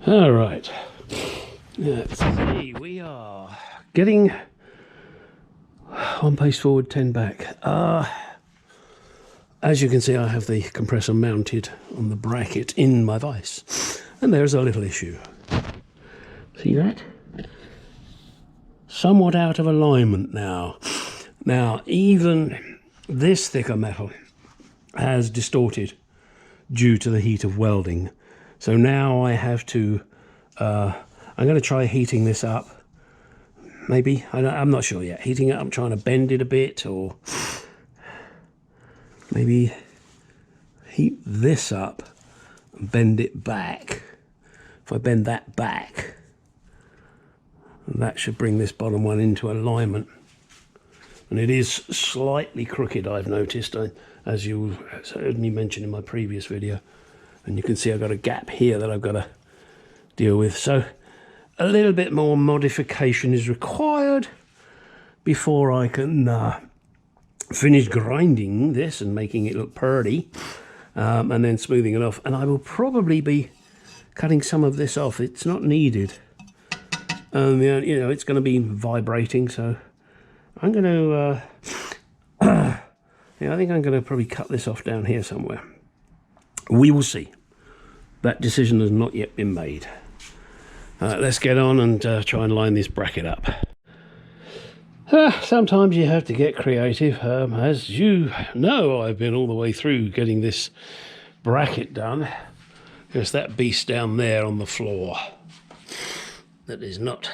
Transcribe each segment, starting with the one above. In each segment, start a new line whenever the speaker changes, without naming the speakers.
All right, let's see, we are getting 1 pace forward, 10 back. As you can see, I have the compressor mounted on the bracket in my vise, and there's a little issue. See that? Somewhat out of alignment now. Now, even this thicker metal has distorted due to the heat of welding. So now I have to, I'm going to try heating this up. Maybe, I'm not sure yet. Heating it up, trying to bend it a bit, or maybe heat this up and bend it back. If I bend that back, that should bring this bottom one into alignment. And it is slightly crooked, I've noticed, as you heard me mention in my previous video. And you can see I've got a gap here that I've got to deal with. So a little bit more modification is required before I can finish grinding this and making it look pretty, and then smoothing it off. And I will probably be cutting some of this off. It's not needed. You know, it's going to be vibrating, so I'm going to, yeah, I think I'm going to probably cut this off down here somewhere. We will see. That decision has not yet been made. Let's get on and try and line this bracket up. Sometimes you have to get creative. As you know, I've been all the way through getting this bracket done. There's that beast down there on the floor that is not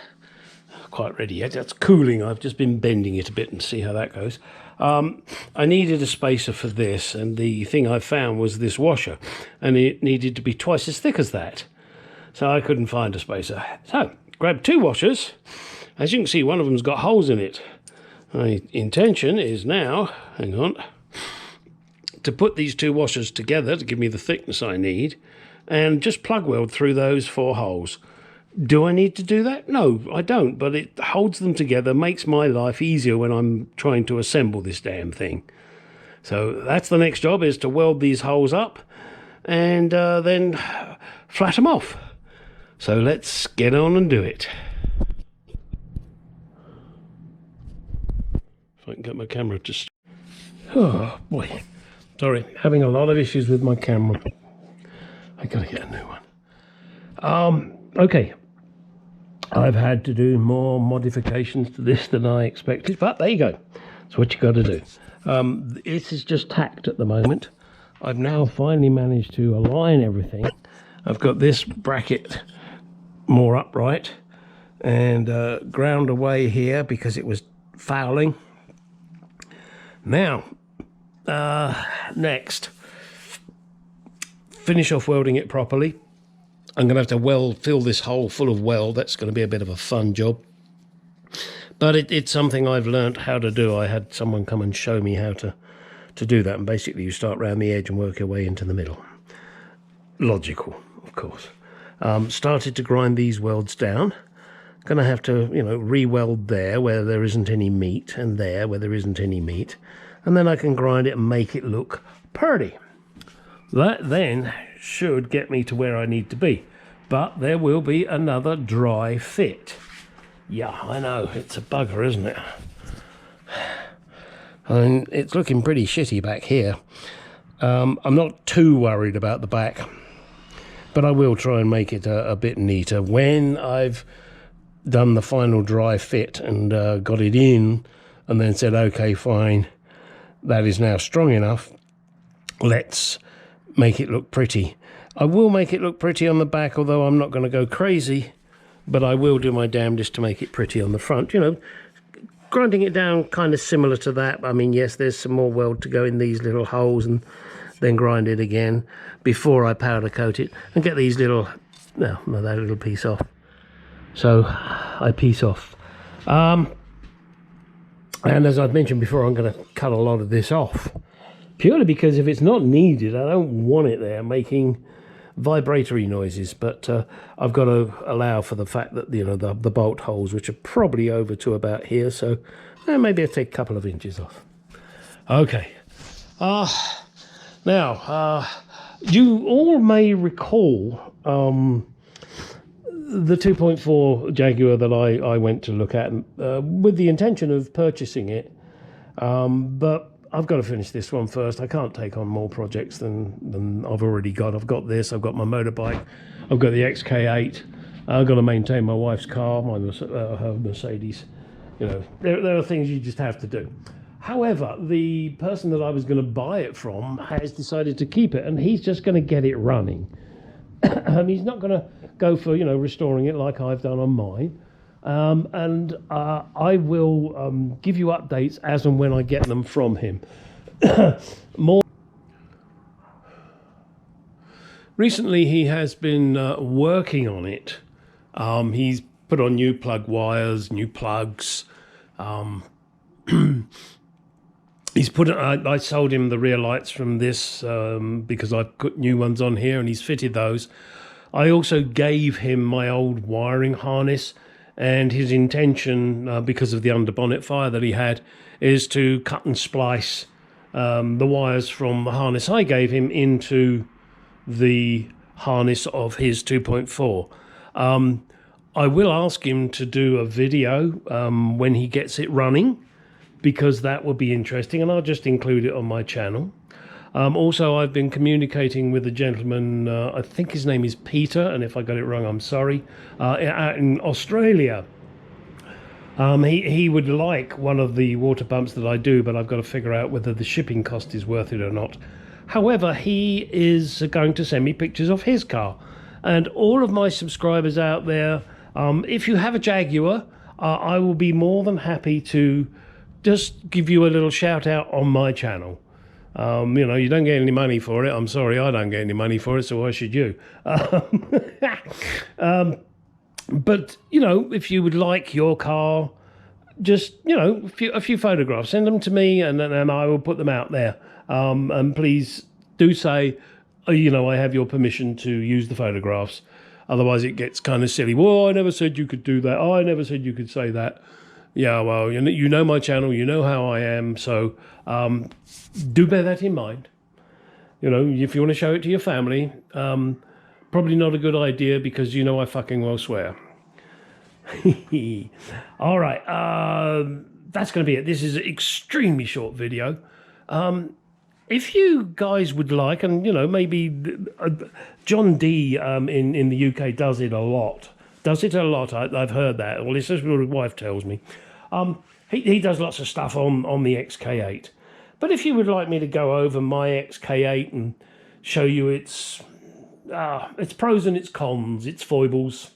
quite ready yet. That's cooling. I've just been bending it a bit and see how that goes. I needed a spacer for this, and the thing I found was this washer, and it needed to be twice as thick as that. So I couldn't find a spacer. So, grabbed 2 washers. As you can see, one of them's got holes in it. My intention is now, hang on, to put these 2 washers together to give me the thickness I need, and just plug weld through those 4 holes. Do I need to do that? No, I don't, but it holds them together, makes my life easier when I'm trying to assemble this damn thing. So that's the next job, is to weld these holes up and then flat them off. So let's get on and do it. If I can get my camera to... Oh boy, sorry, having a lot of issues with my camera. I gotta get a new one. Okay, I've had to do more modifications to this than I expected, but there you go. That's what you got to do. It is just tacked at the moment. I've now finally managed to align everything. I've got this bracket more upright and ground away here because it was fouling. Now, next, finish off welding it properly. I'm going to have to fill this hole full of weld. That's going to be a bit of a fun job. But it's something I've learnt how to do. I had someone come and show me how to do that. And basically you start around the edge and work your way into the middle. Logical, of course. Started to grind these welds down. Going to have to, you know, re-weld there where there isn't any meat, and there where there isn't any meat. And then I can grind it and make it look pretty. That then should get me to where I need to be, but there will be another dry fit. Yeah, I know, it's a bugger, isn't it? I mean, it's looking pretty shitty back here. I'm not too worried about the back, but I will try and make it a bit neater when I've done the final dry fit and got it in, and then said, okay, fine, that is now strong enough, let's make it look pretty. I will make it look pretty on the back, although I'm not going to go crazy, but I will do my damnedest to make it pretty on the front. You know, grinding it down kind of similar to that. I mean, yes, there's some more weld to go in these little holes, and then grind it again before I powder coat it and get these little, no, that little piece off. So I piece off. And as I've mentioned before, I'm going to cut a lot of this off. Purely because if it's not needed, I don't want it there making vibratory noises. But I've got to allow for the fact that, you know, the bolt holes, which are probably over to about here, so maybe I'll take a couple of inches off. Okay. Now, you all may recall the 2.4 Jaguar that I went to look at with the intention of purchasing it, but I've got to finish this one first. I can't take on more projects than I've already got. I've got this, I've got my motorbike, I've got the MKII, I've got to maintain my wife's car, her Mercedes. You know, there are things you just have to do. However, the person that I was going to buy it from has decided to keep it, and he's just going to get it running. He's not going to go for, you know, restoring it like I've done on mine. I will give you updates as and when I get them from him. Recently, he has been working on it. He's put on new plug wires, new plugs. He's put. I sold him the rear lights from this because I put new ones on here, and he's fitted those. I also gave him my old wiring harness, and his intention, because of the underbonnet fire that he had, is to cut and splice the wires from the harness I gave him into the harness of his 2.4. I will ask him to do a video when he gets it running, because that will be interesting, and I'll just include it on my channel. Also, I've been communicating with a gentleman, I think his name is Peter, and if I got it wrong, I'm sorry, out in Australia. He would like one of the water pumps that I do, but I've got to figure out whether the shipping cost is worth it or not. However, he is going to send me pictures of his car. And all of my subscribers out there, if you have a Jaguar, I will be more than happy to just give you a little shout out on my channel. You know, you don't get any money for it. I'm sorry, I don't get any money for it, so why should you? But, you know, if you would like your car, just, you know, a few photographs, send them to me, and I will put them out there. And please do say, you know, I have your permission to use the photographs. Otherwise it gets kind of silly. Well, I never said you could do that. Oh, I never said you could say that. Yeah, well, you know my channel, you know how I am, so do bear that in mind. You know, if you want to show it to your family, probably not a good idea, because you know I fucking well swear. All right, that's going to be it. This is an extremely short video. If you guys would like, and you know, maybe John D in the UK does it a lot. I've heard that. Well, it's just what his wife tells me. He does lots of stuff on the MKII. But if you would like me to go over my MKII and show you its pros and its cons, its foibles,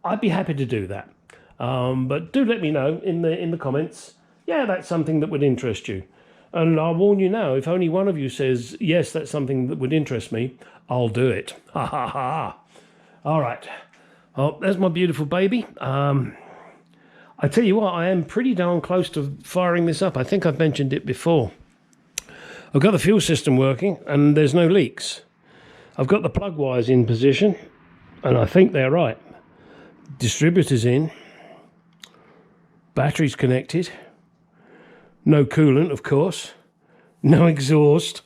I'd be happy to do that. But do let me know in the comments. Yeah, that's something that would interest you. And I'll warn you now, if only one of you says, yes, that's something that would interest me, I'll do it. Ha ha ha. All right. Oh, there's my beautiful baby. I tell you what, I am pretty darn close to firing this up. I think I've mentioned it before. I've got the fuel system working, and there's no leaks. I've got the plug wires in position, and I think they're right. Distributor's in. Battery's connected. No coolant, of course. No exhaust.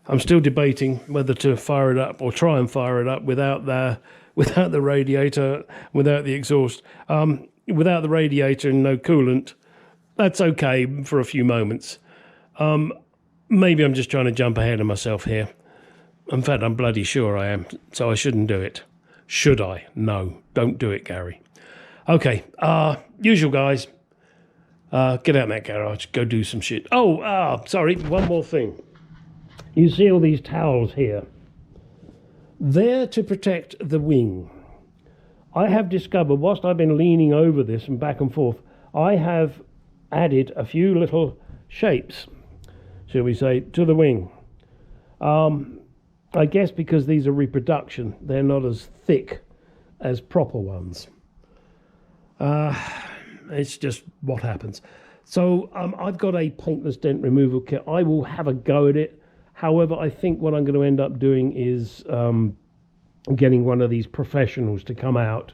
I'm still debating whether to fire it up or try and fire it up without the radiator, without the exhaust. Without the radiator and no coolant, that's okay for a few moments. Maybe I'm just trying to jump ahead of myself here. In fact, I'm bloody sure I am, so I shouldn't do it. Should I? No, don't do it, Gary. Okay, usual guys. Get out in that garage, go do some shit. Oh, sorry, one more thing. You see all these towels here. They're to protect the wing. I have discovered, whilst I've been leaning over this and back and forth, I have added a few little shapes, shall we say, to the wing. I guess because these are reproduction, they're not as thick as proper ones. It's just what happens. So I've got a paintless dent removal kit. I will have a go at it. However, I think what I'm going to end up doing is getting one of these professionals to come out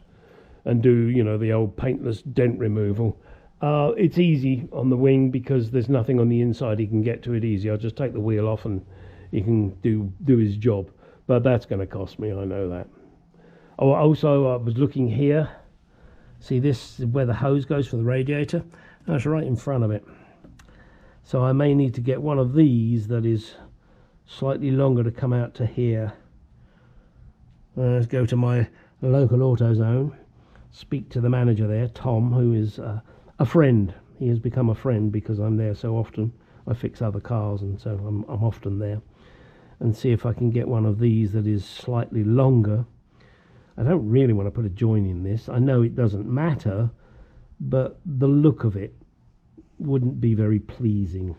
and do, you know, the old paintless dent removal. It's easy on the wing because there's nothing on the inside. He can get to it easy. I'll just take the wheel off and he can do his job. But that's going to cost me, I know that. Oh, also I was looking here. See, this is where the hose goes for the radiator. That's right in front of it. So I may need to get one of these that is slightly longer to come out to here. Let's go to my local AutoZone, speak to the manager there, Tom, who is a friend. He has become a friend because I'm there so often. I fix other cars, and so I'm often there. And see if I can get one of these that is slightly longer. I don't really want to put a join in this. I know it doesn't matter, but the look of it wouldn't be very pleasing.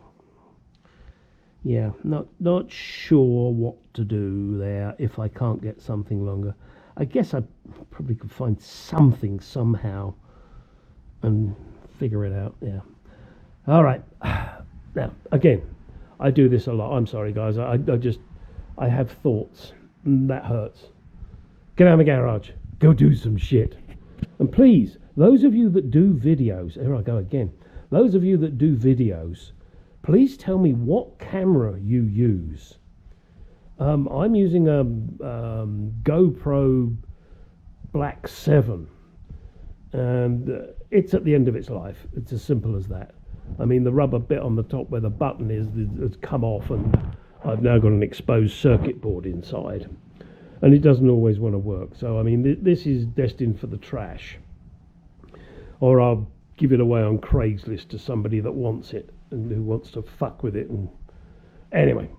Yeah, not sure what to do there if I can't get something longer. I guess I probably could find something somehow and figure it out. Yeah. All right. Now, again, I do this a lot. I'm sorry, guys. I have thoughts. And that hurts. Get out of the garage. Go do some shit. And please, those of you that do videos, here I go again. Those of you that do videos, please tell me what camera you use. I'm using a GoPro Black 7, and it's at the end of its life. It's as simple as that. I mean, the rubber bit on the top where the button is has come off, and I've now got an exposed circuit board inside, and it doesn't always want to work. So I mean, this is destined for the trash, or I'll give it away on Craigslist to somebody that wants it and who wants to fuck with it. And anyway,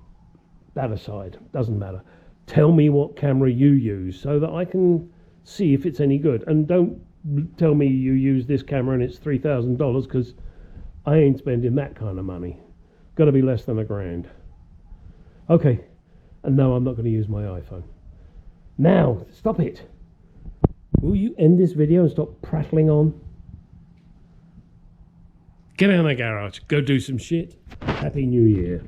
that aside, doesn't matter. Tell me what camera you use so that I can see if it's any good, and don't tell me you use this camera and it's $3,000, because I ain't spending that kind of money. Got to be less than $1,000. Okay, and no, I'm not going to use my iPhone. Now, stop it. Will you end this video and stop prattling on? Get out of the garage. Go do some shit. Happy New Year.